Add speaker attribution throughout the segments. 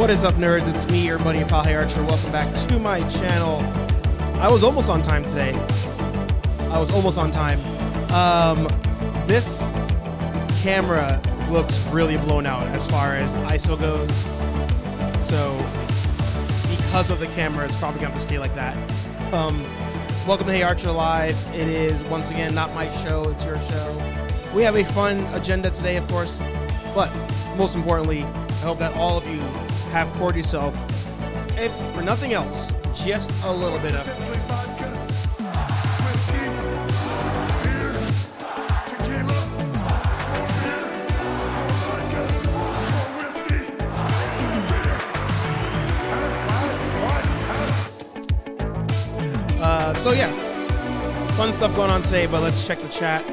Speaker 1: What is up, nerds? It's me, your buddy and pal HeyArcher. Welcome back to my channel. I was almost on time today. This camera looks really blown out as far as ISO goes. So, because of the camera, it's probably going to have to stay like that. Welcome to HeyArcher Live. It is, once again, not my show. It's your show. We have a fun agenda today, of course. But, most importantly, I hope that all of you have poured yourself, if for nothing else, just a little bit of so yeah, fun stuff going on today, but let's check the chat.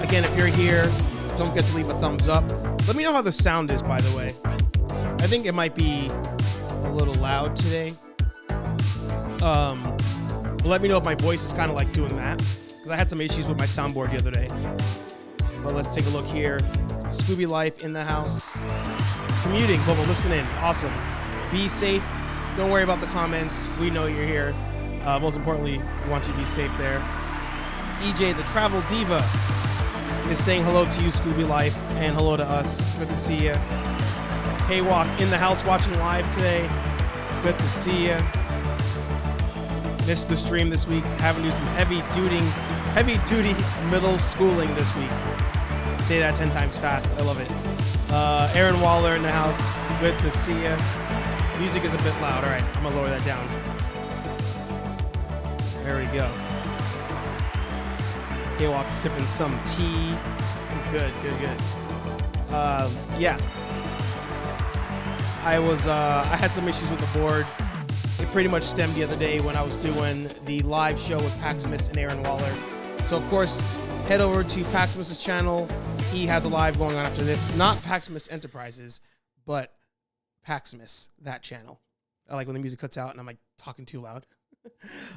Speaker 1: Again, if you're here, don't forget to leave a thumbs up. Let me know how the sound is, by the way. I think it might be a little loud today. But let me know if my voice is kind of like doing that, because I had some issues with my soundboard the other day. But let's take a look here. Scooby Life in the house. Commuting, Bubba, listen in. Awesome. Be safe. Don't worry about the comments. We know you're here. Most importantly, we want you to be safe there. EJ, the Travel Diva, is saying hello to you, Scooby Life, and hello to us. Good to see you. Hey Walk in the house watching live today. Good to see you. Missed the stream this week. Having to do some heavy duty middle schooling this week. Say that 10 times fast. I love it. Aaron Waller in the house. Good to see you. Music is a bit loud. All right, I'm gonna lower that down. There we go. K-Walk sipping some tea. Good. Yeah. I had some issues with the board. It pretty much stemmed the other day when I was doing the live show with Paximus and Aaron Waller. So, of course, head over to Paximus' channel. He has a live going on after this. Not Paximus Enterprises, but Paximus, that channel. I like when the music cuts out and I'm like talking too loud.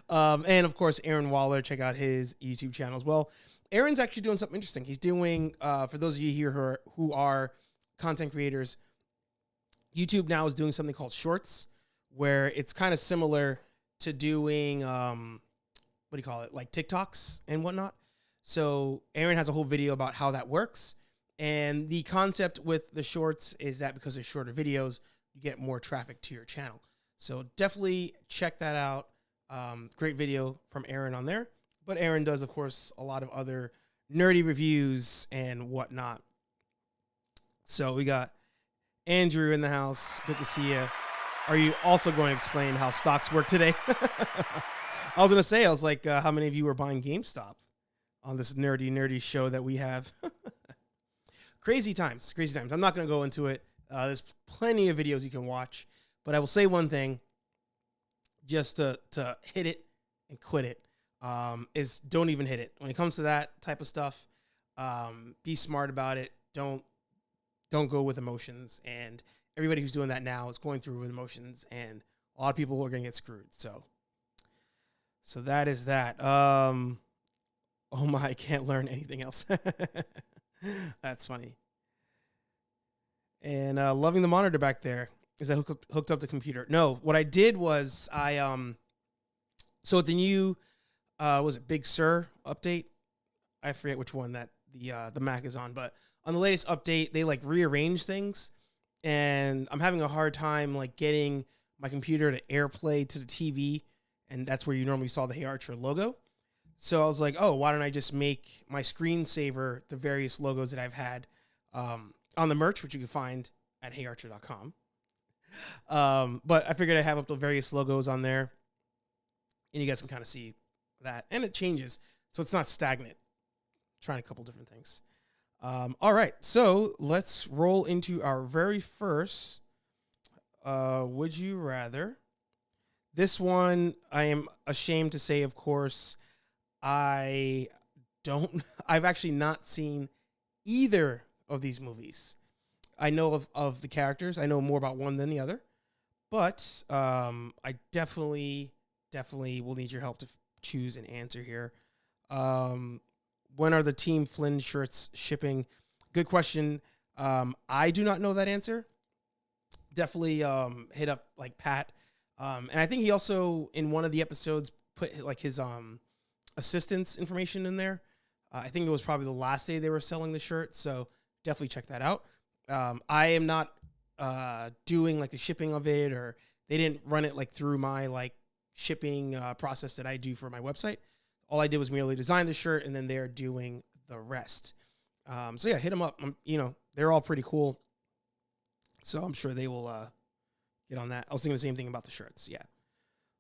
Speaker 1: And of course, Aaron Waller, check out his YouTube channel as well. Aaron's actually doing something interesting. He's doing, for those of you here who are content creators, YouTube now is doing something called Shorts, where it's kind of similar to doing, like TikToks and whatnot. So Aaron has a whole video about how that works. And the concept with the Shorts is that because they're shorter videos, you get more traffic to your channel. So definitely check that out. Great video from Aaron on there. But Aaron does, of course, a lot of other nerdy reviews and whatnot. So we got Andrew in the house. Good to see you. Are you also going to explain how stocks work today? I was going to say, how many of you are buying GameStop on this nerdy show that we have? Crazy times. I'm not going to go into it. There's plenty of videos you can watch. But I will say one thing, just to hit it and quit it, is don't even hit it. When it comes to that type of stuff, be smart about it. Don't go with emotions. And everybody who's doing that now is going through with emotions, and a lot of people are going to get screwed. So that is that. Oh my, I can't learn anything else. That's funny. And loving the monitor back there. Is that hooked up the computer? No, what I did was so with the new, was it Big Sur update? I forget which one that the Mac is on, but on the latest update, they rearrange things, and I'm having a hard time getting my computer to AirPlay to the TV, and that's where you normally saw the HeyArcher logo. So I was like, oh, why don't I just make my screensaver the various logos that I've had on the merch, which you can find at HeyArcher.com. But I figured I'd have up the various logos on there, and you guys can kind of see that, and it changes, so it's not stagnant. Trying a couple different things. All right, so let's roll into our very first Would You Rather. This one, I am ashamed to say, of course, I've actually not seen either of these movies. I know of the characters. I know more about one than the other. But I definitely will need your help to choose an answer here. When are the Team Flynn shirts shipping? Good question. I do not know that answer. definitely hit up like Pat. And I think he also in one of the episodes put like his assistant's information in there. I think it was probably the last day they were selling the shirt, so definitely check that out. I am not doing like the shipping of it, or they didn't run it like through my like shipping process that I do for my website. All I did was merely design the shirt, and then they're doing the rest. So yeah, hit them up. They're all pretty cool, so I'm sure they will get on that. I was thinking the same thing about the shirts. Yeah.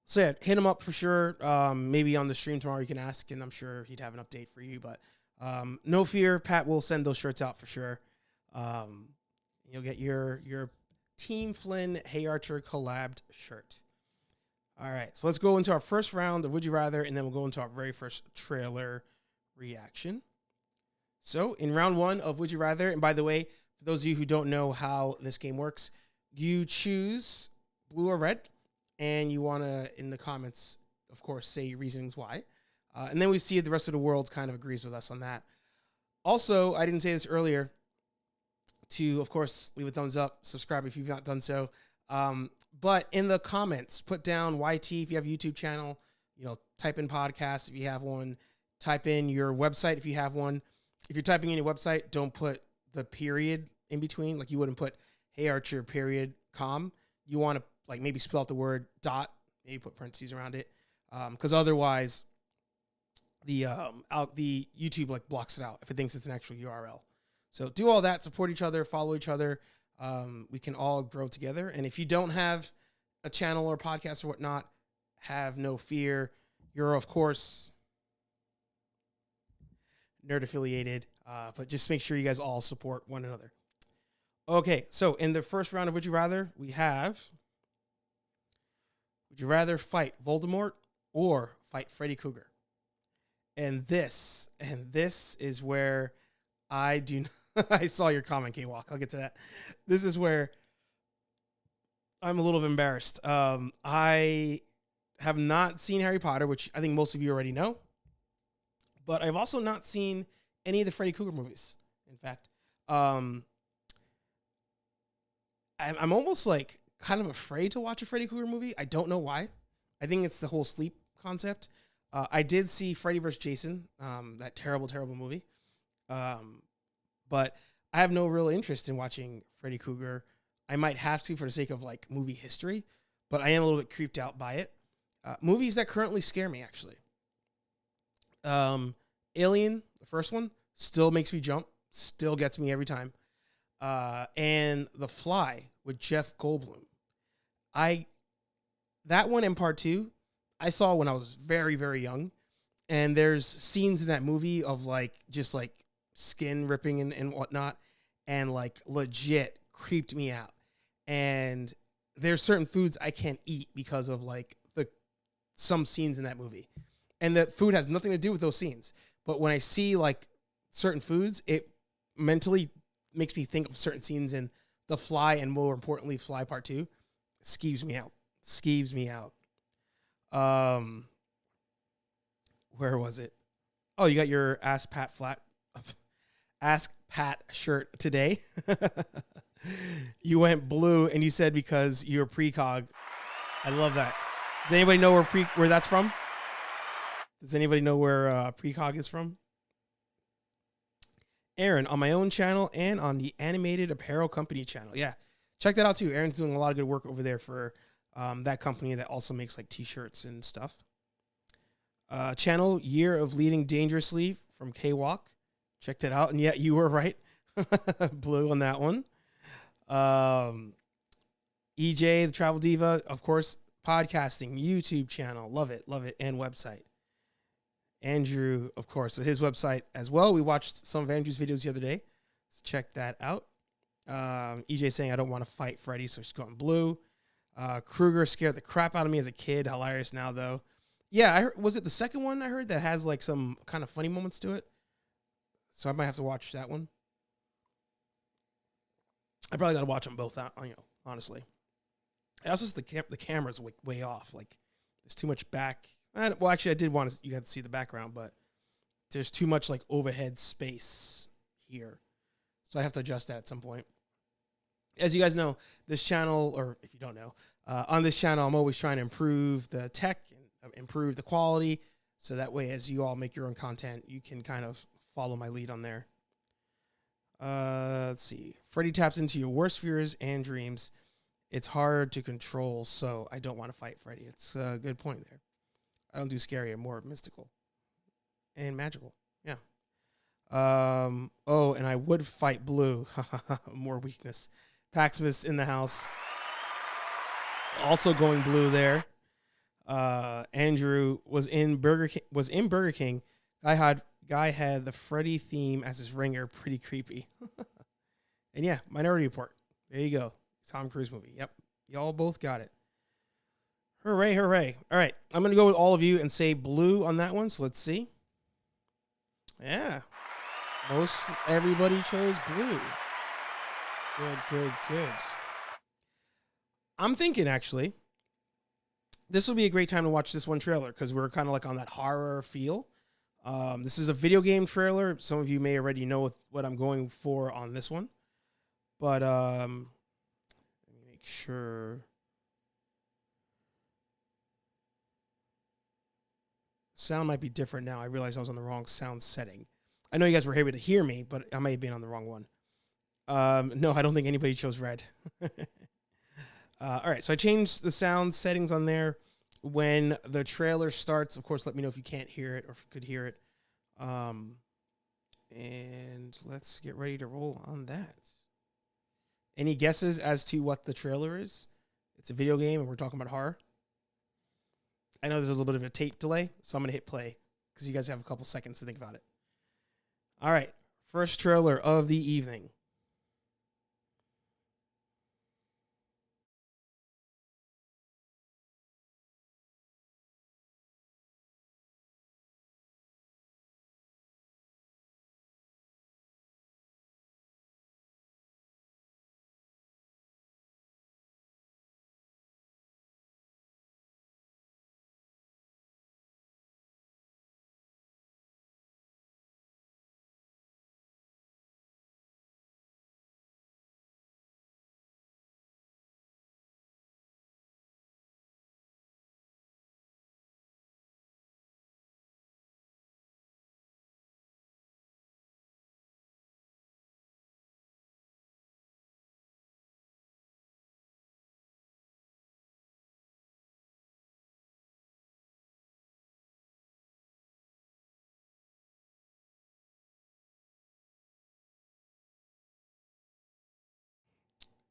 Speaker 1: So yeah, hit him up for sure. Maybe on the stream tomorrow you can ask, and I'm sure he'd have an update for you. But no fear, Pat will send those shirts out for sure. You'll get your Team Flynn HeyArcher collabed shirt. All right, so let's go into our first round of Would You Rather, and then we'll go into our very first trailer reaction. So in round one of Would You Rather, and by the way, for those of you who don't know how this game works, you choose blue or red, and you want to, in the comments, of course, say reasons why. And then we see the rest of the world kind of agrees with us on that. Also, I didn't say this earlier, to, of course, leave a thumbs up, subscribe if you've not done so. But in the comments, put down YT if you have a YouTube channel, type in podcast if you have one, type in your website if you have one. If you're typing in your website, don't put the period in between. Like you wouldn't put HeyArcher period com. You want to like maybe spell out the word dot, maybe put parentheses around it. Because otherwise the YouTube like blocks it out if it thinks it's an actual URL. So do all that, support each other, follow each other. We can all grow together. And if you don't have a channel or podcast or whatnot, have no fear. You're, of course, nerd affiliated, but just make sure you guys all support one another. Okay, so in the first round of Would You Rather, we have, would you rather fight Voldemort or fight Freddy Krueger? And this is where I do not, I saw your comment, K-Walk. I'll get to that. This is where I'm a little embarrassed. I have not seen Harry Potter, which I think most of you already know. But I've also not seen any of the Freddy Krueger movies, in fact. I'm almost like kind of afraid to watch a Freddy Krueger movie. I don't know why. I think it's the whole sleep concept. I did see Freddy vs. Jason, that terrible, terrible movie. But I have no real interest in watching Freddy Krueger. I might have to for the sake of like movie history, but I am a little bit creeped out by it. Movies that currently scare me, actually. Alien, the first one, still makes me jump, still gets me every time. And The Fly with Jeff Goldblum. That one and part two, I saw when I was very, very young. And there's scenes in that movie of like, just like skin ripping and whatnot. And like legit creeped me out. And there's certain foods I can't eat because of like some scenes in that movie. And the food has nothing to do with those scenes. But when I see like certain foods, it mentally makes me think of certain scenes in The Fly, and more importantly, Fly Part 2. Skeeves me out. Where was it? Oh, you got your Ask Pat shirt today. You went blue, and you said because you're precog. I love that. Does anybody know where that's from? Does anybody know where precog is from? Aaron, on my own channel and on the Animated Apparel Company channel. Yeah, check that out too. Aaron's doing a lot of good work over there for that company that also makes like t-shirts and stuff. Channel Year of Leading Dangerously from K-Walk. Check that out. And yeah, you were right. Blue on that one. EJ, the Travel Diva, of course, podcasting, YouTube channel. Love it. And website. Andrew, of course, with his website as well. We watched some of Andrew's videos the other day. So check that out. EJ saying, I don't want to fight Freddy, so she's going blue. Krueger scared the crap out of me as a kid. Hilarious now, though. Yeah, was it the second one I heard that has like some kind of funny moments to it? So I might have to watch that one. I probably got to watch them both out, honestly. I also think the camera's way off. Like, there's too much back. Well, actually, I did want you got to see the background, but there's too much like overhead space here. So I have to adjust that at some point. As you guys know, this channel, or if you don't know, on this channel, I'm always trying to improve the tech, improve the quality, so that way as you all make your own content, you can kind of follow my lead on there. Let's see. Freddy taps into your worst fears and dreams. It's hard to control, so I don't want to fight Freddy. It's a good point there. I don't do scary, I'm more mystical and magical. Yeah. Oh, and I would fight Blue. More weakness. Paxmas in the house. Also going blue there. Andrew was in Burger King. Guy had the Freddy theme as his ringer. Pretty creepy. And yeah, Minority Report. There you go. Tom Cruise movie. Yep. Y'all both got it. Hooray, hooray. All right. I'm going to go with all of you and say blue on that one. So let's see. Yeah. Most everybody chose blue. Good. I'm thinking, actually, this will be a great time to watch this one trailer because we're kind of like on that horror feel. This is a video game trailer. Some of you may already know what I'm going for on this one. But let me make sure. Sound might be different now. I realized I was on the wrong sound setting. I know you guys were able to hear me, but I may have been on the wrong one. No, I don't think anybody chose red. All right, so I changed the sound settings on there. When the trailer starts, of course, let me know if you can't hear it or if you could hear it. And let's get ready to roll on that. Any guesses as to what the trailer is? It's a video game and we're talking about horror. I know there's a little bit of a tape delay, so I'm going to hit play because you guys have a couple seconds to think about it. All right, first trailer of the evening.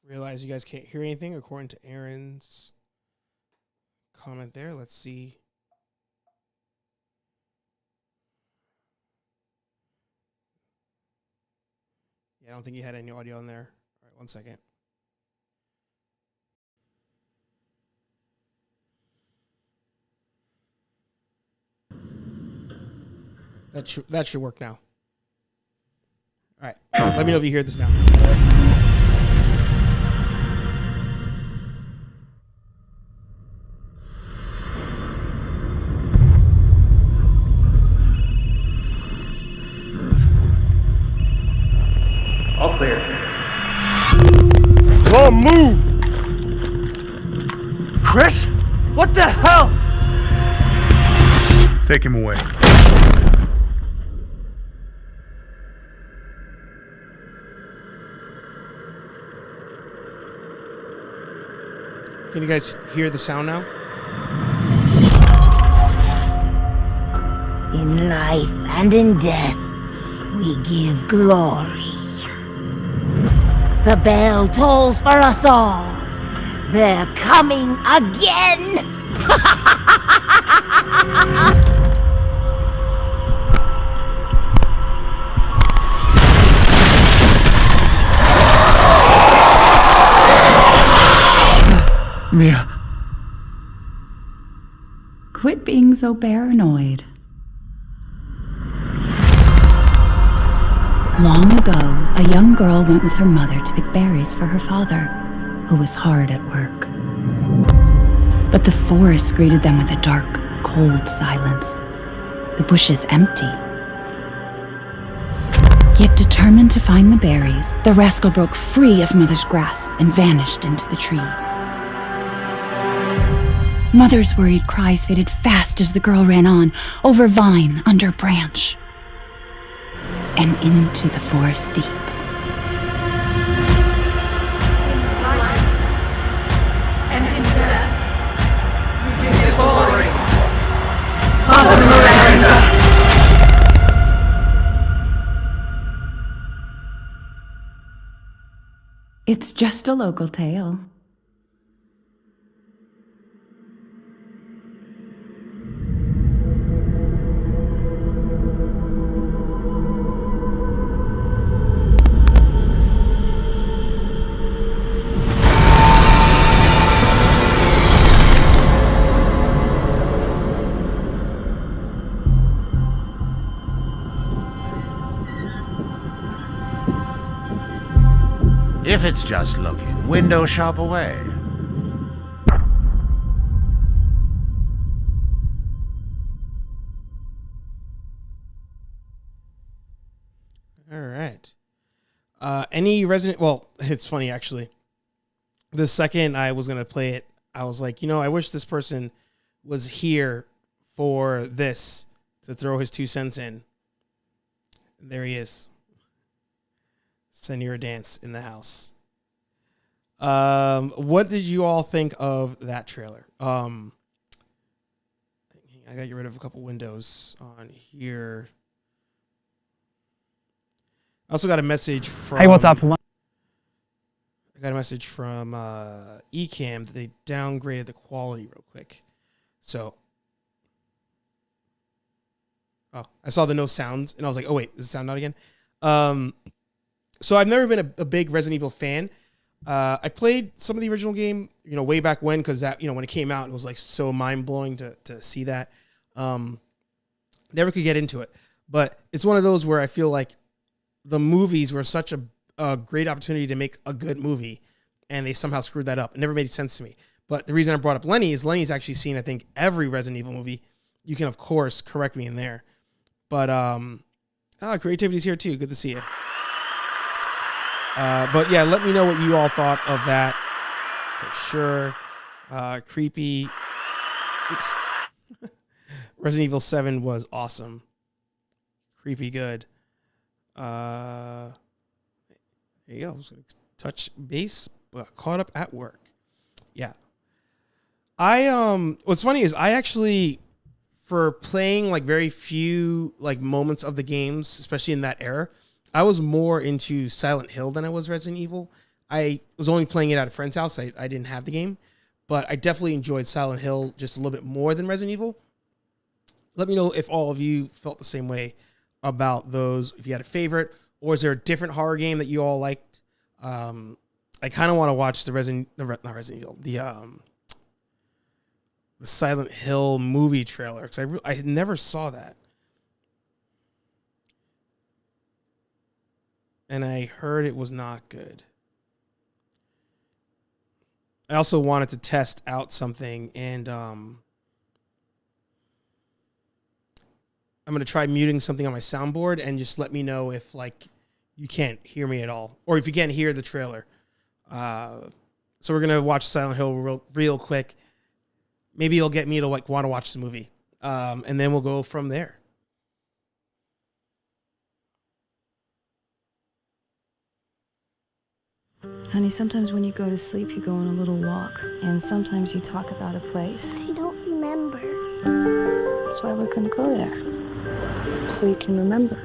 Speaker 1: Realize you guys can't hear anything according to Aaron's comment there. Let's see. Yeah, I don't think you had any audio on there. All right, one second. That should work now. All right, let me know if you hear this now.
Speaker 2: All clear.
Speaker 3: Don't move! Chris? What the hell?
Speaker 4: Take him away.
Speaker 1: Can you guys hear the sound now?
Speaker 5: In life and in death, we give glory. The bell tolls for us all. They're coming again!
Speaker 4: Mia.
Speaker 6: Quit being so paranoid. Long ago, a young girl went with her mother to pick berries for her father, who was hard at work. But the forest greeted them with a dark, cold silence, the bushes empty. Yet determined Determined to find the berries, the rascal broke free of Mother's grasp and vanished into the trees. Mother's worried cries faded fast as the girl ran on, over vine, under branch, and into the forest deep. It's just a local tale.
Speaker 2: If it's just looking, window shop away.
Speaker 1: All right. Any Resident... Well, it's funny, actually. The second I was going to play it, I was like, I wish this person was here for this to throw his 2 cents in. And there he is. Senora Dance in the house. What did you all think of that trailer? I got to get rid of a couple windows on here. I also got a message from...
Speaker 3: Hey, what's up?
Speaker 1: I got a message from Ecamm that they downgraded the quality real quick. So... Oh, I saw the no sounds, and I was like, oh, wait, is the sound not again? So I've never been a big Resident Evil fan. I played some of the original game, way back when, because that, when it came out, it was like so mind-blowing to see that. Never could get into it. But it's one of those where I feel like the movies were such a great opportunity to make a good movie, and they somehow screwed that up. It never made sense to me. But the reason I brought up Lenny is Lenny's actually seen, I think, every Resident Evil movie. You can, of course, correct me in there. But creativity's here, too. Good to see you. But yeah, let me know what you all thought of that for sure. Creepy. Oops. Resident Evil 7 was awesome. Creepy good. There you go. Touch base, but caught up at work. Yeah. What's funny is I actually, for playing like very few like moments of the games, especially in that era, I was more into Silent Hill than I was Resident Evil. I was only playing it at a friend's house. I didn't have the game, but I definitely enjoyed Silent Hill just a little bit more than Resident Evil. Let me know if all of you felt the same way about those, if you had a favorite, or is there a different horror game that you all liked? I kind of want to watch the Silent Hill movie trailer, because I never saw that. And I heard it was not good. I also wanted to test out something, and I'm going to try muting something on my soundboard, and just let me know if like you can't hear me at all, or if you can't hear the trailer. So we're going to watch Silent Hill real quick. Maybe it'll get me to like want to watch the movie. And then we'll go from there.
Speaker 7: Honey, sometimes when you go to sleep, you go on a little walk, and sometimes you talk about a place.
Speaker 8: I don't remember.
Speaker 7: That's why we're gonna go there, so you can remember.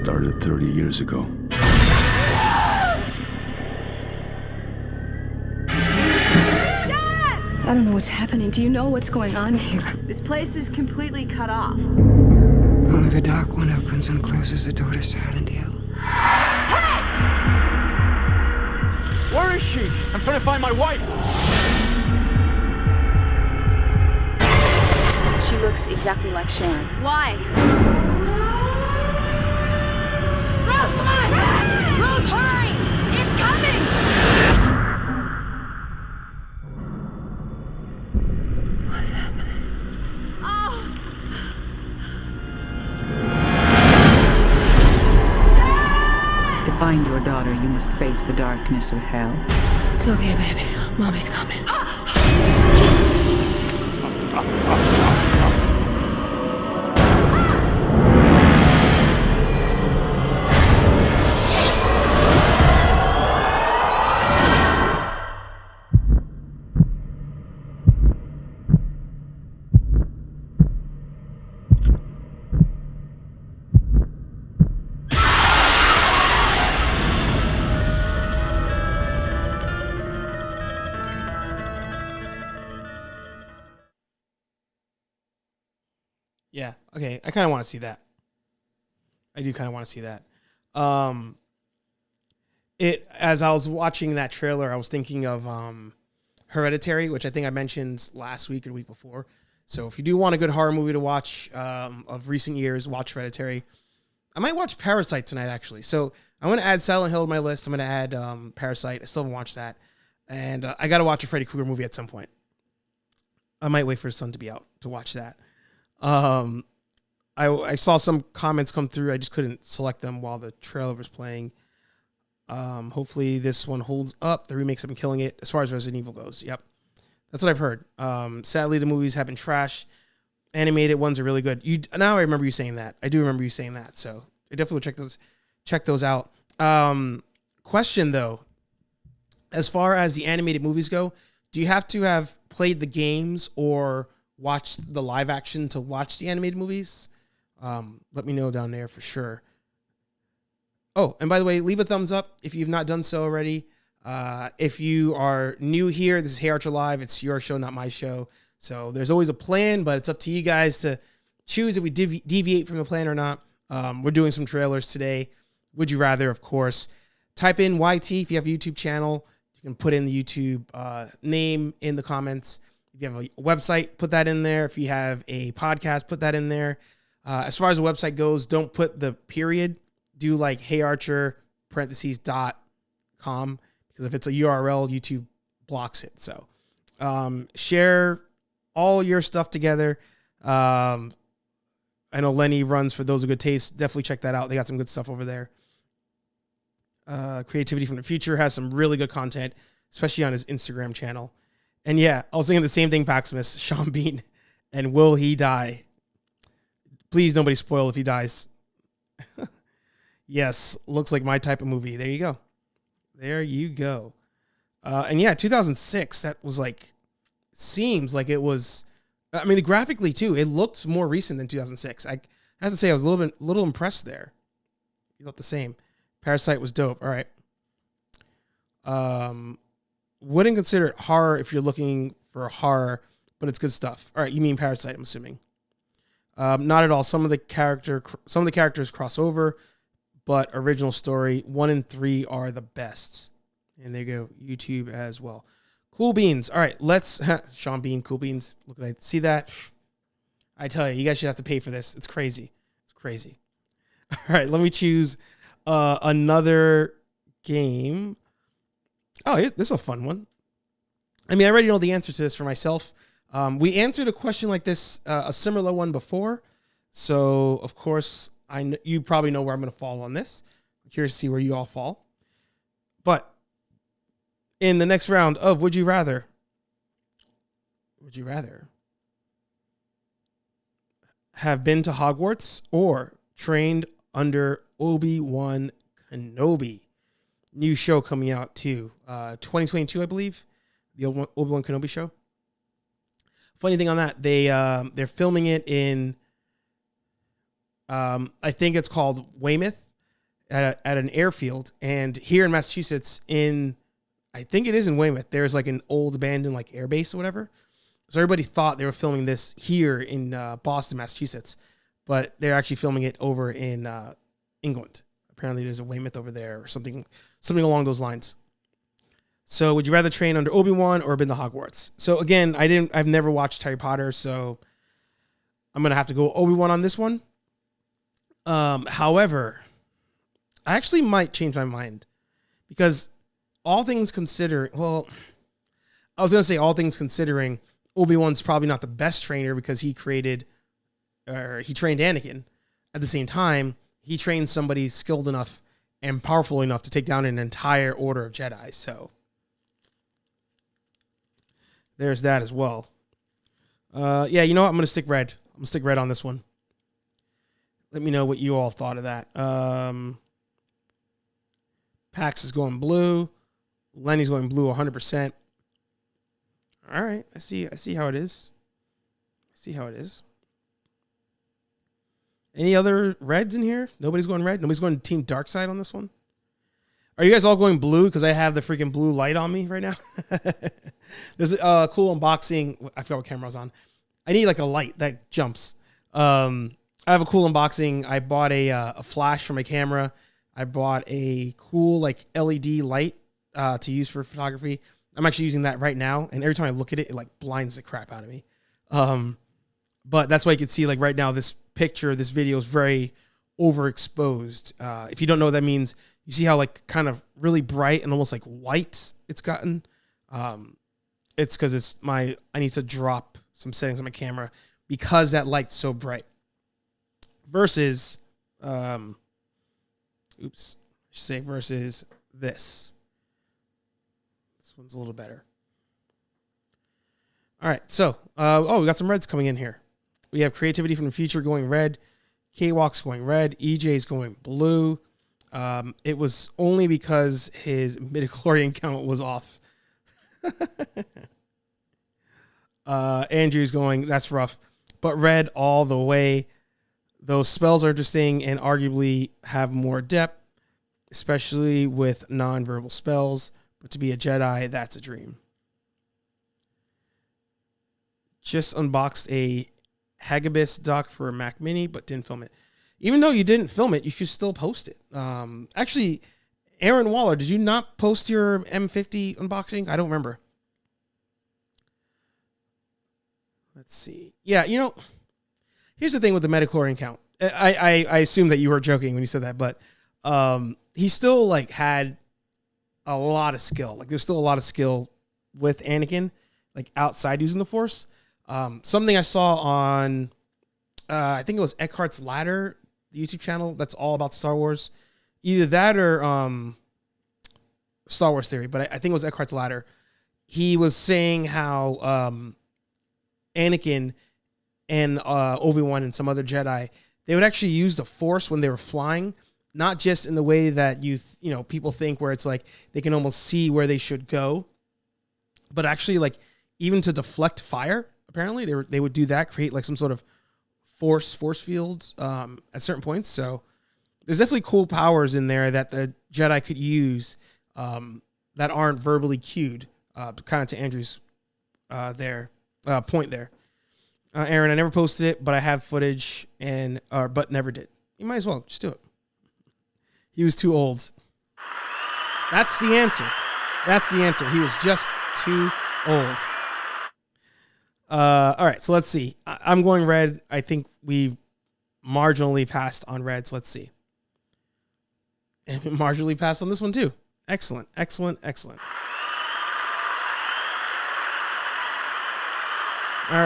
Speaker 4: started 30 years ago.
Speaker 7: I don't know what's happening. Do you know what's going on here?
Speaker 8: This place is completely cut off.
Speaker 9: Only the Dark One opens and closes the door to Silent Hill.
Speaker 3: Where is she? I'm trying to find my wife.
Speaker 8: She looks exactly like Sharon. Why? Rose, come on! Rose, hurry! It's coming!
Speaker 7: What's happening?
Speaker 8: Oh!
Speaker 9: To find your daughter, you must face the darkness of hell.
Speaker 7: It's okay, baby. Mommy's coming.
Speaker 1: Yeah. Okay. I kind of want to see that. I do kind of want to see that. As I was watching that trailer, I was thinking of Hereditary, which I think I mentioned last week or the week before. So if you do want a good horror movie to watch of recent years, watch Hereditary. I might watch Parasite tonight, actually. So I'm going to add Silent Hill to my list. I'm going to add Parasite. I still haven't watched that. And I got to watch a Freddy Krueger movie at some point. I might wait for the sun to be out to watch that. I saw some comments come through. I just couldn't select them while the trailer was playing. Hopefully this one holds up. The remakes have been killing it as far as Resident Evil goes. Yep. That's what I've heard. Sadly, the movies have been trash. Animated ones are really good. Now I remember you saying that. I do remember you saying that. So I definitely check those out. Question though, as far as the animated movies go, do you have to have played the games or watched the live action to watch the animated movies? Let me know down there for sure. Oh, and by the way, leave a thumbs up if you've not done so already. If you are new here, this is HeyArcher Live. It's your show, not my show. So there's always a plan, but it's up to you guys to choose if we deviate from the plan or not. We're doing some trailers today. Would you rather, of course. Type in YT if you have a YouTube channel. You can put in the YouTube name in the comments. If you have a website, put that in there. If you have a podcast, put that in there. As far as the website goes, don't put the period. Do like HeyArcher .com, because if it's a URL, YouTube blocks it. So share all your stuff together. I know Lenny runs For Those of Good Taste. Definitely check that out. They got some good stuff over there. Creativity from the Future has some really good content, especially on his Instagram channel. And yeah, I was thinking the same thing, Paximus, Sean Bean, and will he die? Please, nobody spoil if he dies. Yes, looks like my type of movie. There you go. There you go. And yeah, 2006, that was like, seems like it was, I mean, graphically too, it looked more recent than 2006. I have to say I was a little impressed there. You thought the same. Parasite was dope. All right. Wouldn't consider it horror if you're looking for horror, but it's good stuff. All right, you mean Parasite, I'm assuming. Not at all. Some of the characters cross over, but original story 1 and 3 are the best. And there you go, YouTube as well. Cool beans. All right, let's Sean Bean, cool beans. Look at that. See that? I tell you, you guys should have to pay for this. It's crazy. It's crazy. All right, let me choose another game. Oh, this is a fun one. I mean, I already know the answer to this for myself. We answered a question like this, a similar one before. So, of course, you probably know where I'm going to fall on this. I'm curious to see where you all fall. But in the next round of Would You Rather have been to Hogwarts or trained under Obi-Wan Kenobi? New show coming out too. 2022, I believe. The Obi-Wan Kenobi show. Funny thing on that, they're filming it in I think it's called Weymouth, at an airfield. And here in Massachusetts, I think it is in Weymouth, there's like an old abandoned like air base or whatever. So everybody thought they were filming this here in Boston, Massachusetts, but they're actually filming it over in England. Apparently there's a Weymouth over there or something along those lines. So would you rather train under Obi-Wan or been to Hogwarts? So again, I've never watched Harry Potter, so I'm going to have to go Obi-Wan on this one. However, I actually might change my mind because all things considering, all things considering, Obi-Wan's probably not the best trainer because he trained Anakin. At the same time, he trained somebody skilled enough and powerful enough to take down an entire order of Jedi. So there's that as well. Yeah, you know what? I'm going to stick red. I'm going to stick red on this one. Let me know what you all thought of that. Pax is going blue. Lenny's going blue 100%. All right. I see how it is. Any other reds in here? Nobody's going red? Nobody's going Team Dark Side on this one? Are you guys all going blue? Because I have the freaking blue light on me right now. There's a cool unboxing. I forgot what camera I was on. I need like a light that jumps. I have a cool unboxing. I bought a flash for my camera. I bought a cool like LED light to use for photography. I'm actually using that right now, and every time I look at it, it like blinds the crap out of me. But that's why you can see like right now this video is very overexposed. If you don't know what that means, you see how like kind of really bright and almost like white it's gotten. It's because I need to drop some settings on my camera because that light's so bright. Versus, versus this. This one's a little better. All right, so, we got some reds coming in here. We have Creativity from the Future going red. K-Walk's going red. EJ's going blue. It was only because his midichlorian count was off. Andrew's going, that's rough. But red all the way. Those spells are interesting and arguably have more depth, especially with non-verbal spells. But to be a Jedi, that's a dream. Just unboxed a Hagibis dock for a Mac Mini, but didn't film it. Even though you didn't film it, you should still post it. Actually, Aaron Waller, did you not post your M50 unboxing? I don't remember. Let's see. Yeah, here's the thing with the midichlorian count. I assume that you were joking when you said that, but he still like had a lot of skill. Like there's still a lot of skill with Anakin, like outside using the Force. Something I saw on, I think it was Eckhart's Ladder, the YouTube channel that's all about Star Wars. Either that or Star Wars Theory, but I think it was Eckhart's Ladder. He was saying how Anakin and Obi-Wan and some other Jedi, they would actually use the Force when they were flying, not just in the way that people think where it's like they can almost see where they should go, but actually like even to deflect fire. Apparently they would do that, create like some sort of force fields at certain points. So there's definitely cool powers in there that the Jedi could use that aren't verbally cued, kind of to Andrew's point there. Aaron, I never posted it, but I have footage but never did. You might as well just do it. He was too old. That's the answer. He was just too old. All right, so let's see. I'm going red. I think we marginally passed on reds. Let's see. And we marginally passed on this one too. Excellent. All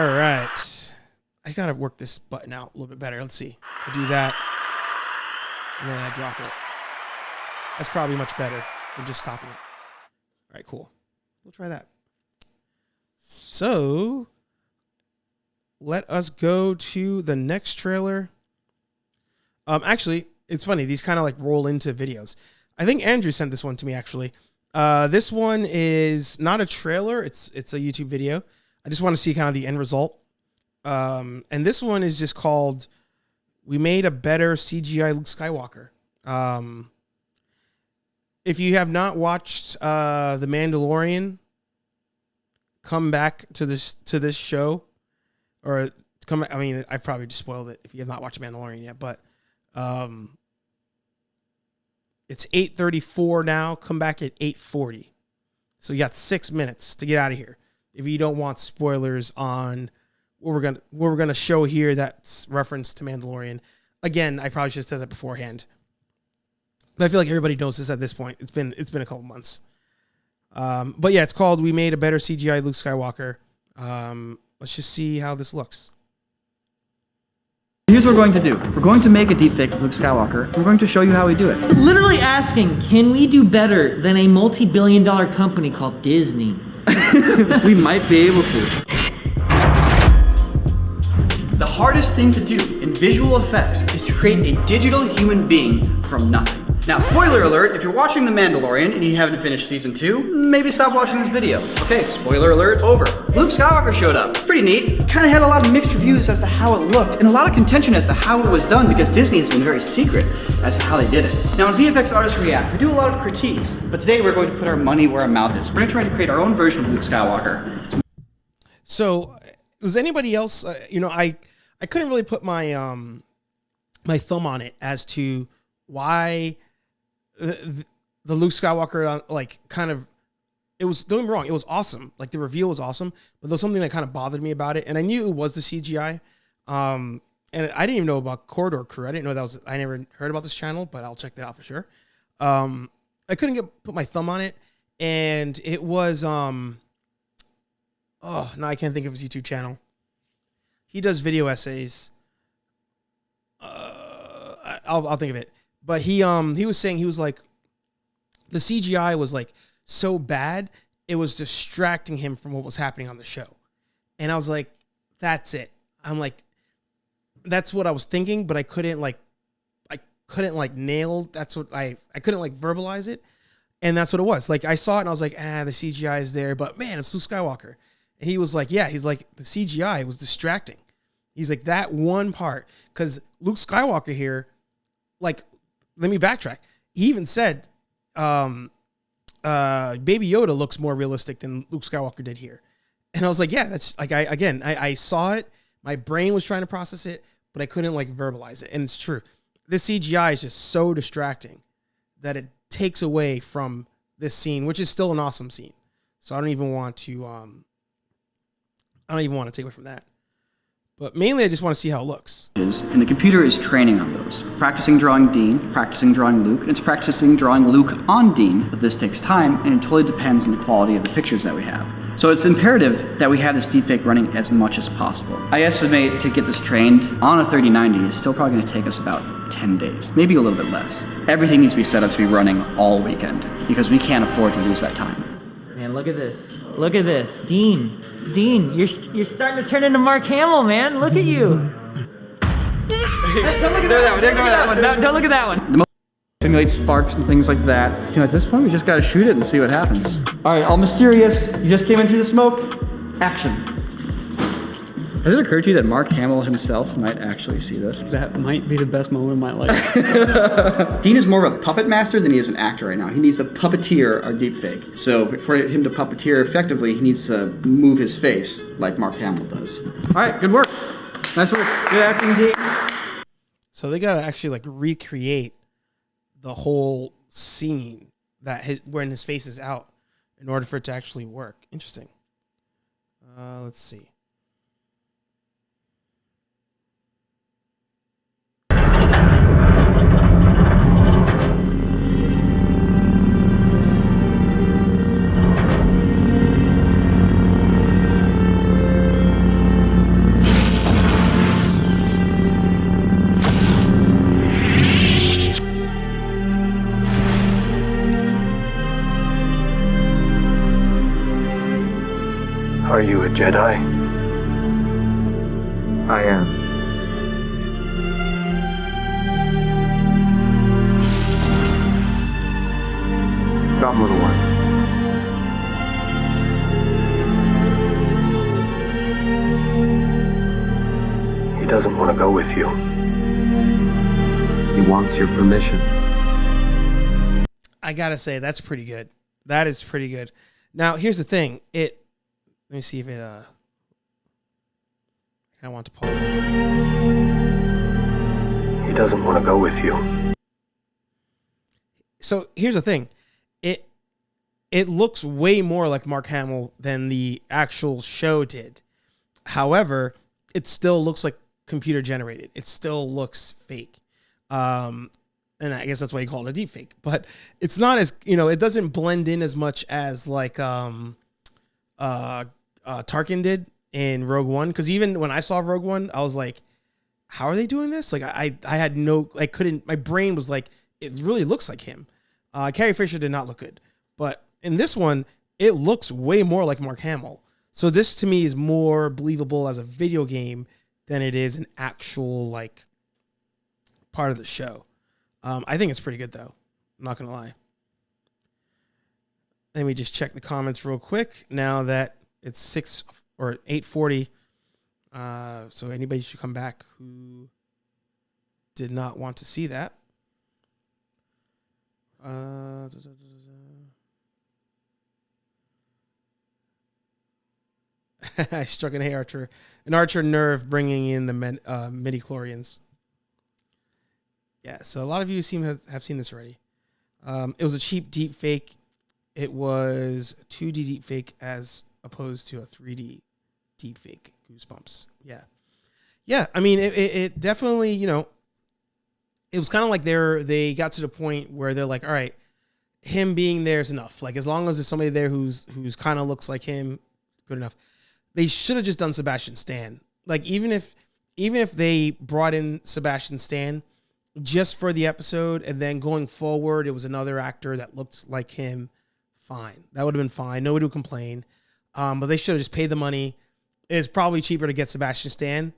Speaker 1: right. I got to work this button out a little bit better. Let's see. I do that. And then I drop it. That's probably much better than just stopping it. All right, cool. We'll try that. So let us go to the next trailer. Actually, it's funny. These kind of like roll into videos. I think Andrew sent this one to me, actually. This one is not a trailer. It's a YouTube video. I just want to see kind of the end result. And this one is just called, "We Made a Better CGI Luke Skywalker." if you have not watched The Mandalorian, come back to this show, or come. I mean, I've probably just spoiled it if you have not watched Mandalorian yet, but it's 8:34 now. Come back at 8:40. So you got 6 minutes to get out of here if you don't want spoilers on what we're gonna show here that's referenced to Mandalorian. Again, I probably should have said that beforehand, but I feel like everybody knows this at this point. It's been a couple months. But yeah, it's called "We Made a Better CGI Luke Skywalker." Let's just see how this looks.
Speaker 10: Here's what we're going to do. We're going to make a deepfake of Luke Skywalker. We're going to show you how we do it.
Speaker 11: Literally asking, can we do better than a multi-billion-dollar company called Disney?
Speaker 10: We might be able to. The hardest thing to do in visual effects is to create a digital human being from nothing. Now, spoiler alert, if you're watching The Mandalorian and you haven't finished season 2, maybe stop watching this video. Okay, spoiler alert, over. Luke Skywalker showed up. Pretty neat. Kinda had a lot of mixed reviews as to how it looked, and a lot of contention as to how it was done, because Disney has been very secret as to how they did it. Now, when VFX artists react, we do a lot of critiques, but today we're going to put our money where our mouth is. We're gonna try to create our own version of Luke Skywalker.
Speaker 1: So, does anybody else, I couldn't really put my my thumb on it as to why the Luke Skywalker, it was, don't get me wrong, it was awesome. Like, the reveal was awesome, but there was something that kind of bothered me about it, and I knew it was the CGI. And I didn't even know about Corridor Crew. I didn't know I never heard about this channel, but I'll check that out for sure. I couldn't put my thumb on it, and it was, now I can't think of his YouTube channel. He does video essays. I'll think of it. But he was saying, he was like, the CGI was like so bad, it was distracting him from what was happening on the show. And I was like, that's it. I'm like, that's what I was thinking, but I couldn't nail. That's what I couldn't verbalize it. And that's what it was. Like, I saw it and I was like, the CGI is there, but man, it's Luke Skywalker. And he was like, yeah, he's like, the CGI was distracting. He's like, that one part, because Luke Skywalker here, like, let me backtrack. He even said, Baby Yoda looks more realistic than Luke Skywalker did here. And I was like, yeah, that's like, I saw it. My brain was trying to process it, but I couldn't verbalize it. And it's true. This CGI is just so distracting that it takes away from this scene, which is still an awesome scene. So I don't even want to take away from that. But mainly, I just want to see how it looks.
Speaker 10: And the computer is training on those. Practicing drawing Dean, practicing drawing Luke, and it's practicing drawing Luke on Dean. But this takes time, and it totally depends on the quality of the pictures that we have. So it's imperative that we have this deepfake running as much as possible. I estimate to get this trained on a 3090 is still probably going to take us about 10 days, maybe a little bit less. Everything needs to be set up to be running all weekend, because we can't afford to lose that time.
Speaker 11: Man, look at this. Look at this. Dean, you're starting to turn into Mark Hamill, man. Look at you. Don't look at that one. Don't look at that one.
Speaker 10: Simulate sparks and things like that. At this point, we just gotta shoot it and see what happens. All right, all mysterious. You just came into the smoke. Action. Has it occurred to you that Mark Hamill himself might actually see this?
Speaker 12: That might be the best moment of my life.
Speaker 10: Dean is more of a puppet master than he is an actor right now. He needs to puppeteer our deepfake. So for him to puppeteer effectively, he needs to move his face like Mark Hamill does. All right, good work. Nice work. Good acting, Dean.
Speaker 1: So they gotta actually recreate the whole scene when his face is out in order for it to actually work. Interesting. Let's see.
Speaker 13: Are you a Jedi?
Speaker 12: I am.
Speaker 13: Come, little one. He doesn't want to go with you. He wants your permission.
Speaker 1: I gotta say that's pretty good. That is pretty good. Now here's the thing. Let me see if it. I want to pause it.
Speaker 13: He doesn't want to go with you.
Speaker 1: So here's the thing. It looks way more like Mark Hamill than the actual show did. However, it still looks like computer generated. It still looks fake. And I guess that's why you call it a deep fake. But it's not as, it doesn't blend in as much as like Tarkin did in Rogue One. Because even when I saw Rogue One, I was like, how are they doing this? Like I had my brain was like, it really looks like him. Carrie Fisher did not look good. But in this one, it looks way more like Mark Hamill. So this to me is more believable as a video game than it is an actual like part of the show. I think it's pretty good though. I'm not gonna lie. Let me just check the comments real quick now that it's 6 or 8:40. So anybody should come back who did not want to see that. I struck an HeyArcher nerve bringing in the midi-chlorians. Yeah, so a lot of you seem to have seen this already. It was a cheap deep fake. It was 2D deep fake as opposed to a 3D deep fake. Goosebumps. Yeah. Yeah, I mean, it definitely, it was kind of like they got to the point where they're like, all right, him being there is enough. Like, as long as there's somebody there who's kind of looks like him, good enough. They should have just done Sebastian Stan. Like, even if they brought in Sebastian Stan just for the episode, and then going forward, it was another actor that looked like him, fine. That would have been fine. Nobody would complain. But they should have just paid the money. It's probably cheaper to get Sebastian Stan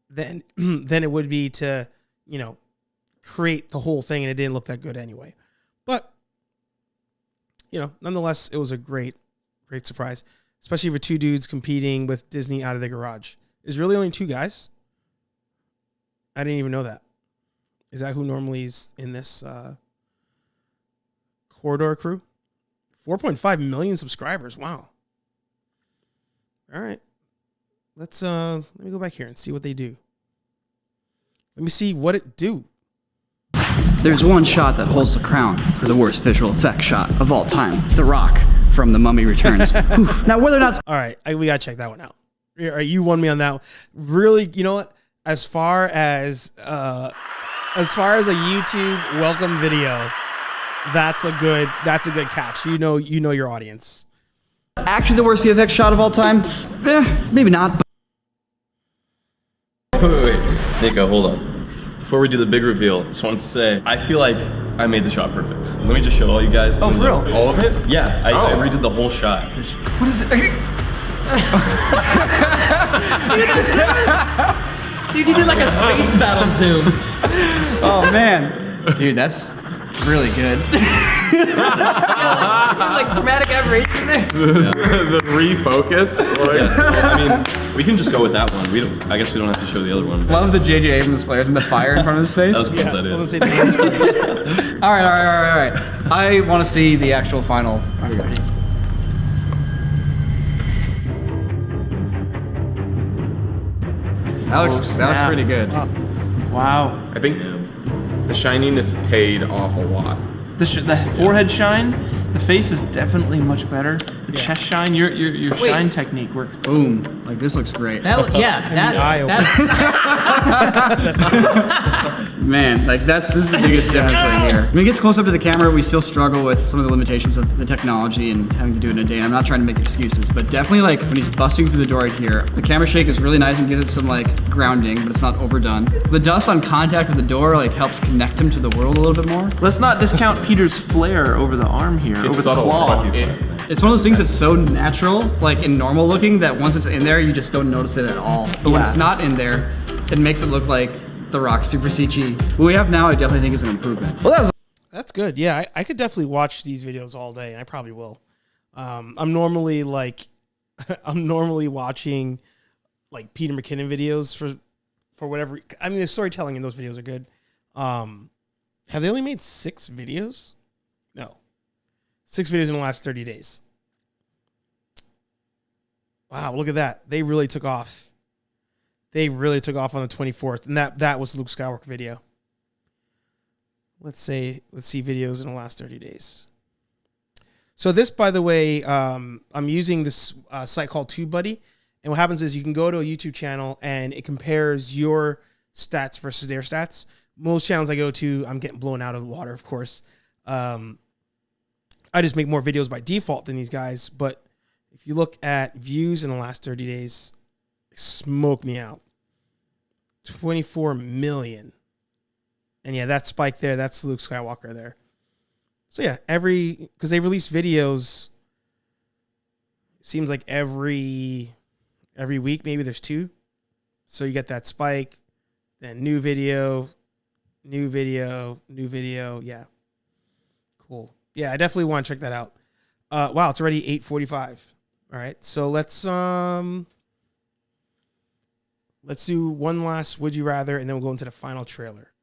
Speaker 1: than it would be to, create the whole thing, and it didn't look that good anyway. But, nonetheless, it was a great, great surprise. Especially for two dudes competing with Disney out of the garage. Is really only two guys? I didn't even know that. Is that who normally is in this corridor crew? 4.5 million subscribers. Wow. All right. Let me go back here and see what they do. Let me see what it do.
Speaker 12: There's one shot that holds the crown for the worst visual effects shot of all time. It's The Rock from The Mummy Returns. Now, whether or not...
Speaker 1: All right, we got to check that one out. You won me on that one. Really, you know what? As far as a YouTube welcome video, that's a good catch. You know your audience.
Speaker 12: Actually, the worst VFX shot of all time? Maybe not.
Speaker 14: Wait. Nico, hold on. Before we do the big reveal, just wanted to say, I feel like I made the shot perfect. So let me just show all you guys.
Speaker 12: Oh, for real?
Speaker 14: All of it? Yeah, I redid the whole shot.
Speaker 12: What is it?
Speaker 11: Dude, you did like a space battle zoom.
Speaker 12: Oh, man. Dude, that's really good.
Speaker 11: like chromatic aberration there.
Speaker 14: The refocus. I mean, we can just go with that one. I guess we don't have to show the other one.
Speaker 12: Love the J.J. Abrams flares and the fire in front of his face.
Speaker 14: That was cool.
Speaker 12: All right. I want to see the actual final. Are you ready? That looks pretty good.
Speaker 15: Wow.
Speaker 14: I think the shininess paid off a lot.
Speaker 15: The forehead shine, the face is definitely much better. The chest shine, your shine technique works.
Speaker 12: Boom! Like this looks great. Man, like this is the biggest difference right here. When it gets close up to the camera, we still struggle with some of the limitations of the technology and having to do it in a day. And I'm not trying to make excuses, but definitely like when he's busting through the door right here, the camera shake is really nice and gives it some like grounding, but it's not overdone. The dust on contact with the door like helps connect him to the world a little bit more.
Speaker 15: Let's not discount Peter's flare over the arm here, over the claw.
Speaker 12: It's one of those things that's so natural, like in normal looking, that once it's in there, you just don't notice it at all. But when it's not in there, it makes it look like The Rock super CG. What we have now, I definitely think is an improvement. Well,
Speaker 1: that's good. Yeah, I could definitely watch these videos all day, and I probably will. I'm normally watching like Peter McKinnon videos for whatever. I mean, the storytelling in those videos are good. Have they only made 6 videos? No. 6 videos in the last 30 days. Wow, look at that. They really took off. They really took off on the 24th. And that was the Luke Skywalker video. Let's see videos in the last 30 days. So this, by the way, I'm using this site called TubeBuddy. And what happens is you can go to a YouTube channel and it compares your stats versus their stats. Most channels I go to, I'm getting blown out of the water, of course. I just make more videos by default than these guys. But if you look at views in the last 30 days, smoke me out. 24 million. And yeah, that spike there, that's Luke Skywalker there. So yeah, because they release videos, it seems like every week, maybe there's 2. So you get that spike, then new video. Yeah. Cool. Yeah, I definitely want to check that out. Wow, it's already 8:45. All right, so let's do one last Would You Rather, and then we'll go into the final trailer,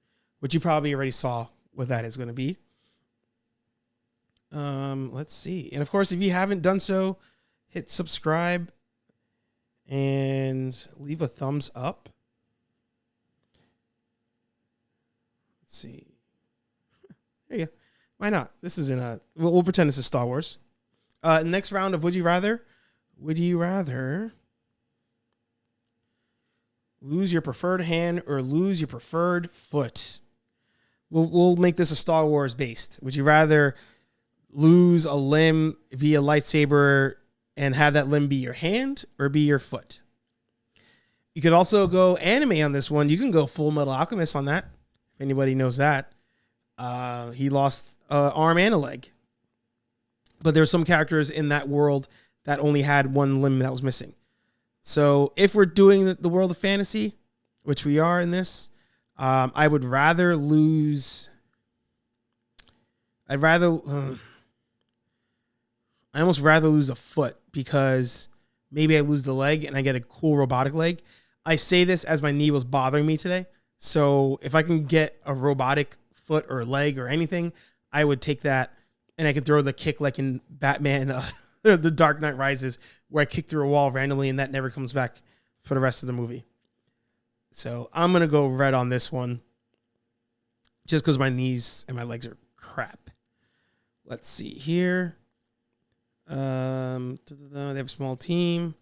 Speaker 1: which you probably already saw what that is going to be. Let's see. And of course, if you haven't done so, hit subscribe and leave a thumbs up. Let's see. There you go. Why not? This is we'll pretend this is Star Wars. Next round of Would You Rather. Would you rather lose your preferred hand or lose your preferred foot? We'll make this a Star Wars based. Would you rather lose a limb via lightsaber and have that limb be your hand or be your foot? You could also go anime on this one. You can go Full Metal Alchemist on that. If anybody knows that. He lost an arm and a leg. But there were some characters in that world that only had one limb that was missing. So if we're doing the world of fantasy, which we are in this, I would rather lose. I almost rather lose a foot because maybe I lose the leg and I get a cool robotic leg. I say this as my knee was bothering me today. So if I can get a robotic foot or leg or anything, I would take that, and I could throw the kick like in Batman, The Dark Knight Rises, where I kick through a wall randomly and that never comes back for the rest of the movie. So I'm going to go red on this one just because my knees and my legs are crap. Let's see here. They have a small team.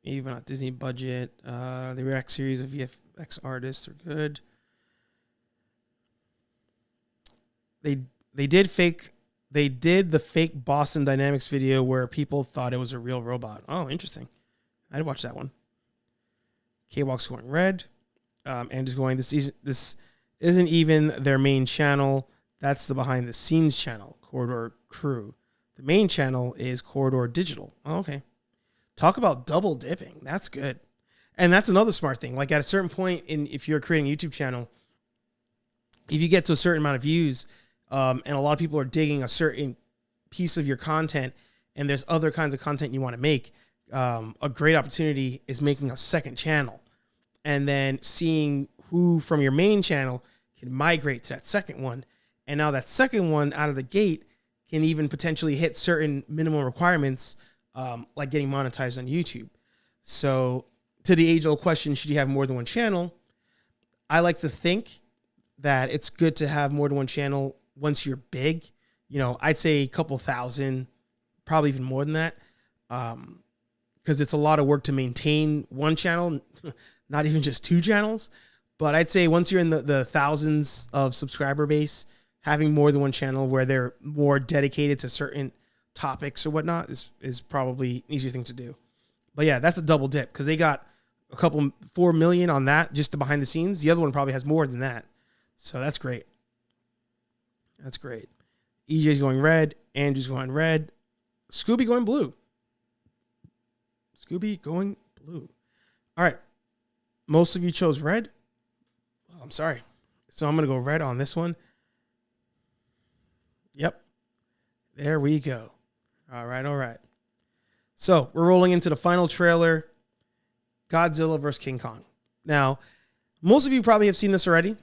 Speaker 1: Even not Disney budget. The React series of VFX artists are good. They did the fake Boston Dynamics video where people thought it was a real robot. Oh, interesting. I'd watch that one. K-Walk's going red. And just going, this isn't even their main channel. That's the behind the scenes channel, Corridor Crew. The main channel is Corridor Digital. Oh, okay. Talk about double dipping. That's good. And that's another smart thing. Like at a certain point if you're creating a YouTube channel, if you get to a certain amount of views, and a lot of people are digging a certain piece of your content, and there's other kinds of content you want to make, a great opportunity is making a second channel and then seeing who from your main channel can migrate to that second one. And now that second one out of the gate can even potentially hit certain minimum requirements, like getting monetized on YouTube. So to the age-old question, should you have more than one channel? I like to think that it's good to have more than one channel once you're big. You know, I'd say a couple thousand, probably even more than that, because it's a lot of work to maintain one channel, not even just 2 channels. But I'd say once you're in the thousands of subscriber base, having more than one channel where they're more dedicated to certain topics or whatnot is probably an easier thing to do. But yeah, that's a double dip because they got 4 million on that, just the behind the scenes. The other one probably has more than that. So that's great. That's great. EJ's going red. Andrew's going red. Scooby going blue. Scooby going blue. All right. Most of you chose red. Oh, I'm sorry. So I'm going to go red on this one. Yep. There we go. All right. All right. So we're rolling into the final trailer, Godzilla vs. King Kong. Now, most of you probably have seen this already.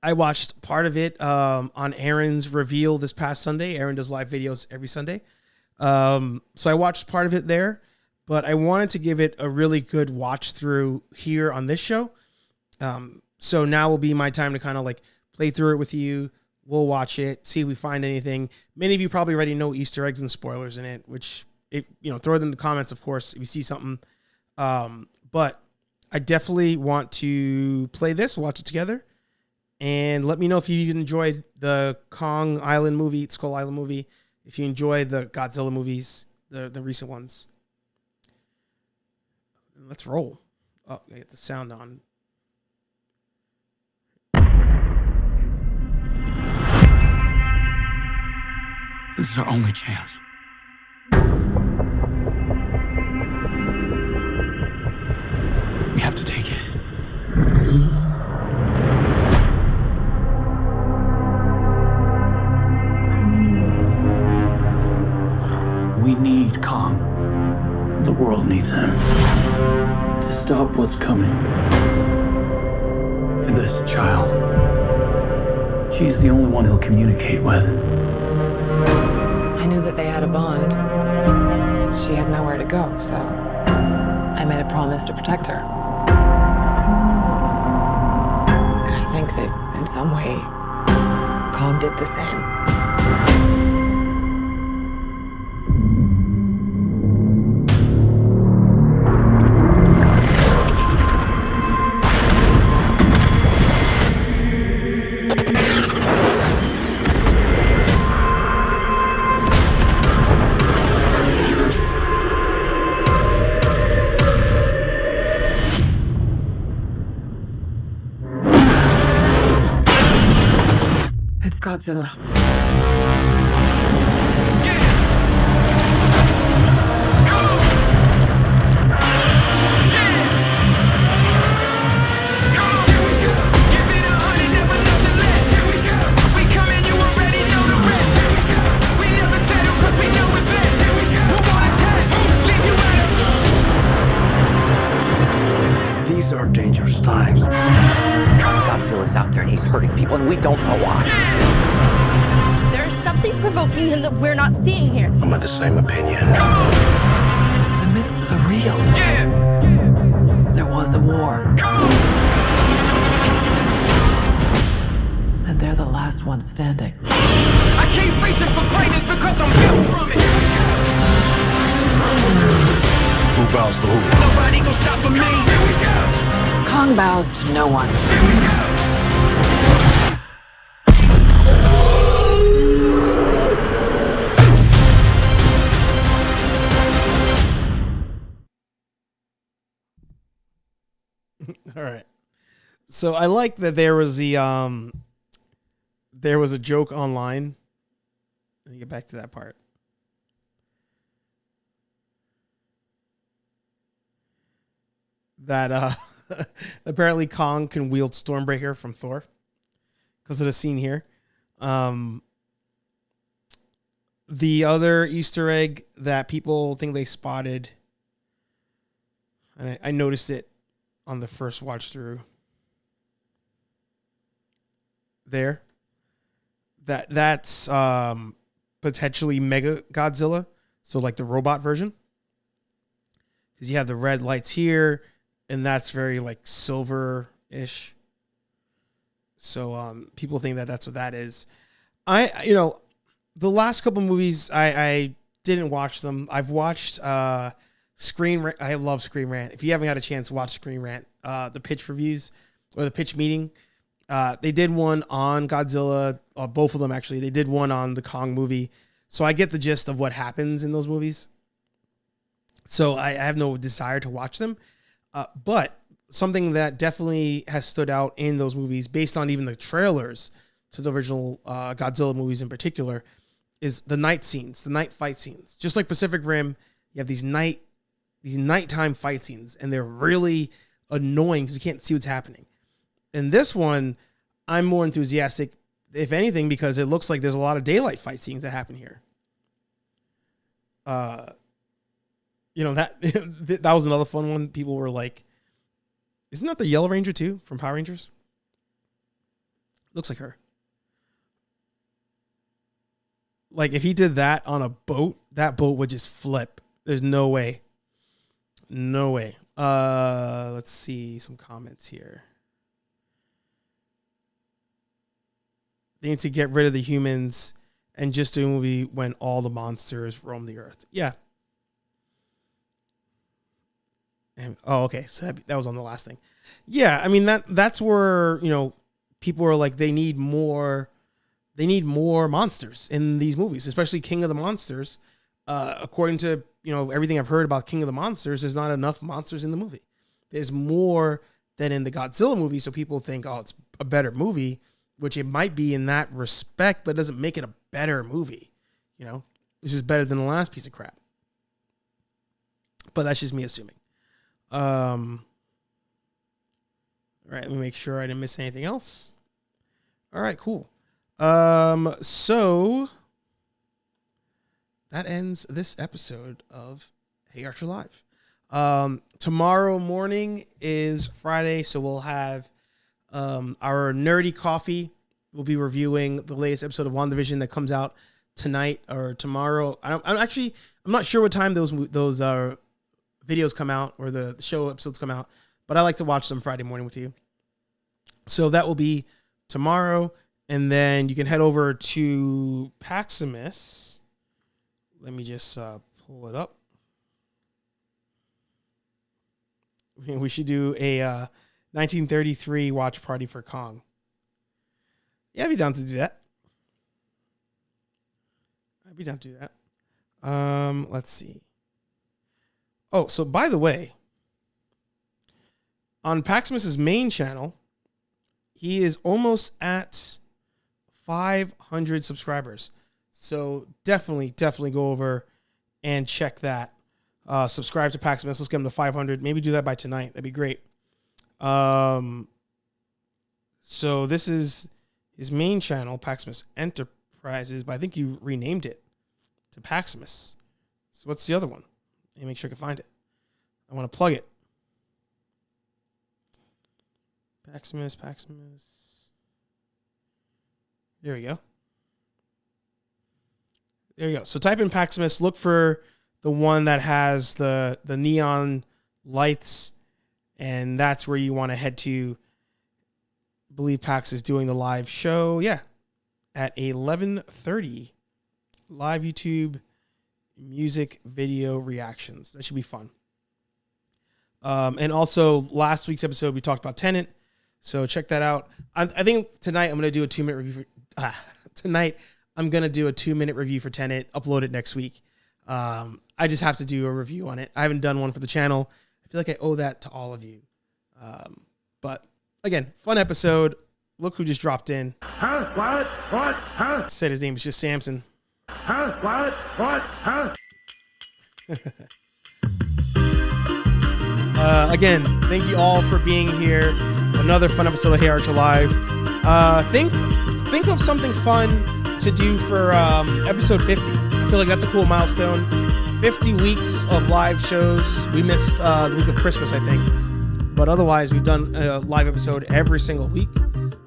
Speaker 1: I watched part of it on Aaron's reveal this past Sunday. Aaron does live videos every Sunday. So I watched part of it there, but I wanted to give it a really good watch through here on this show. So now will be my time to kind of like play through it with you. We'll watch it, see if we find anything. Many of you probably already know Easter eggs and spoilers in it, which, throw it in the comments, of course, if you see something. But I definitely want to play this, watch it together, and let me know if you enjoyed the Kong Island movie, Skull Island movie, if you enjoyed the Godzilla movies, the recent ones. Let's roll. Oh, I get the sound on.
Speaker 4: This is our only chance. We have to take it. We need Kong. The world needs him to stop what's coming. And this child, she's the only one he'll communicate with.
Speaker 16: I knew that they had a bond. She had nowhere to go, so I made a promise to protect her. And I think that in some way, Kong did the same. Godzilla.
Speaker 13: These are dangerous times. Godzilla's out there and he's hurting people and we don't know why.
Speaker 8: There's something provoking him that we're not seeing here.
Speaker 13: I'm of the same opinion.
Speaker 16: The myths are real. There was a war. And they're the last ones standing.
Speaker 3: I keep reaching for greatness because I'm built from it.
Speaker 13: Who bows to who?
Speaker 3: Nobody gonna stop for me. Here we go.
Speaker 16: Kong bows to no one.
Speaker 3: Here we go.
Speaker 1: All right. So I like that there was a joke online. Let me get back to that part. That apparently Kong can wield Stormbreaker from Thor because of the scene here. The other Easter egg that people think they spotted, and I noticed it on the first watch through there, that's potentially Mega Godzilla, so like the robot version, because you have the red lights here, and that's very like silver-ish. So people think that that's what that is. The last couple movies I didn't watch them. I've watched Screen Rant. I love Screen Rant. If you haven't had a chance to watch Screen Rant, the pitch reviews or the pitch meeting, they did one on Godzilla. Both of them actually. They did one on the Kong movie, so I get the gist of what happens in those movies. So I have no desire to watch them, but something that definitely has stood out in those movies, based on even the trailers to the original Godzilla movies in particular, is the night scenes, the night fight scenes. Just like Pacific Rim, you have these nighttime fight scenes, and they're really annoying because you can't see what's happening. In this one, I'm more enthusiastic, if anything, because it looks like there's a lot of daylight fight scenes that happen here. That that was another fun one. People were like, "Isn't that the Yellow Ranger too from Power Rangers?" Looks like her. Like if he did that on a boat, that boat would just flip. There's no way. No way. Let's see some comments here. They need to get rid of the humans and just do a movie when all the monsters roam the earth. Yeah. And, okay. So that was on the last thing. Yeah, I mean that's where, people are like they need more monsters in these movies, especially King of the Monsters. According to, everything I've heard about King of the Monsters, there's not enough monsters in the movie. There's more than in the Godzilla movie, so people think, oh, it's a better movie, which it might be in that respect, but it doesn't make it a better movie. This is better than the last piece of crap. But that's just me assuming. All right, let me make sure I didn't miss anything else. All right, cool. So that ends this episode of Hey Archer Live. Tomorrow morning is Friday, so we'll have our nerdy coffee. We'll be reviewing the latest episode of WandaVision that comes out tonight or tomorrow. I'm not sure what time those videos come out or the show episodes come out, but I like to watch them Friday morning with you. So that will be tomorrow. And then you can head over to Paximus. Let me just pull it up. We should do a 1933 watch party for Kong. Yeah, I'd be down to do that. Let's see. Oh, so by the way, on Paximus's main channel, he is almost at 500 subscribers. So definitely go over and check that. Subscribe to Paximus. Let's get him to 500. Maybe do that by tonight. That'd be great. So this is his main channel, Paximus Enterprises, but I think you renamed it to Paximus. So what's the other one? Let me make sure I can find it. I want to plug it. Paximus. There we go. So type in Paximus. Look for the one that has the neon lights, and that's where you want to head to. I believe Pax is doing the live show. Yeah, at 11:30, live YouTube music video reactions. That should be fun. And also last week's episode we talked about Tenet, so check that out. I think tonight I'm going to do a 2-minute review. Tonight I'm going to do a 2-minute review for Tenet. Upload it next week. I just have to do a review on it. I haven't done one for the channel. I feel like I owe that to all of you. But again, fun episode. Look who just dropped in. What? Said his name is just Samson. What? Again, thank you all for being here. Another fun episode of Hey Archer Live. Think of something fun to do for episode 50. I feel like that's a cool milestone. 50 weeks of live shows. We missed the week of Christmas, I think. But otherwise, we've done a live episode every single week.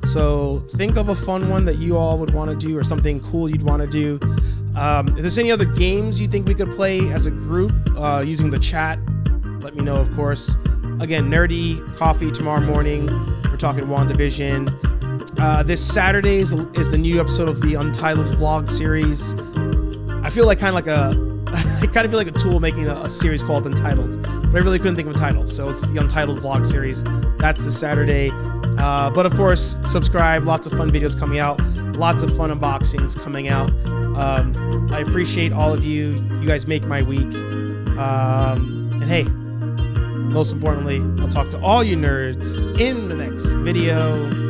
Speaker 1: So think of a fun one that you all would want to do or something cool you'd want to do. If there's any other games you think we could play as a group using the chat, let me know, of course. Again, Nerdy Coffee tomorrow morning. We're talking WandaVision. This Saturday is the new episode of the Untitled vlog series. I feel like I kind of feel like a tool making a series called Untitled, but I really couldn't think of a title, so it's the Untitled vlog series. That's this Saturday. But of course, subscribe. Lots of fun videos coming out. Lots of fun unboxings coming out. I appreciate all of you. You guys make my week. And hey, most importantly, I'll talk to all you nerds in the next video.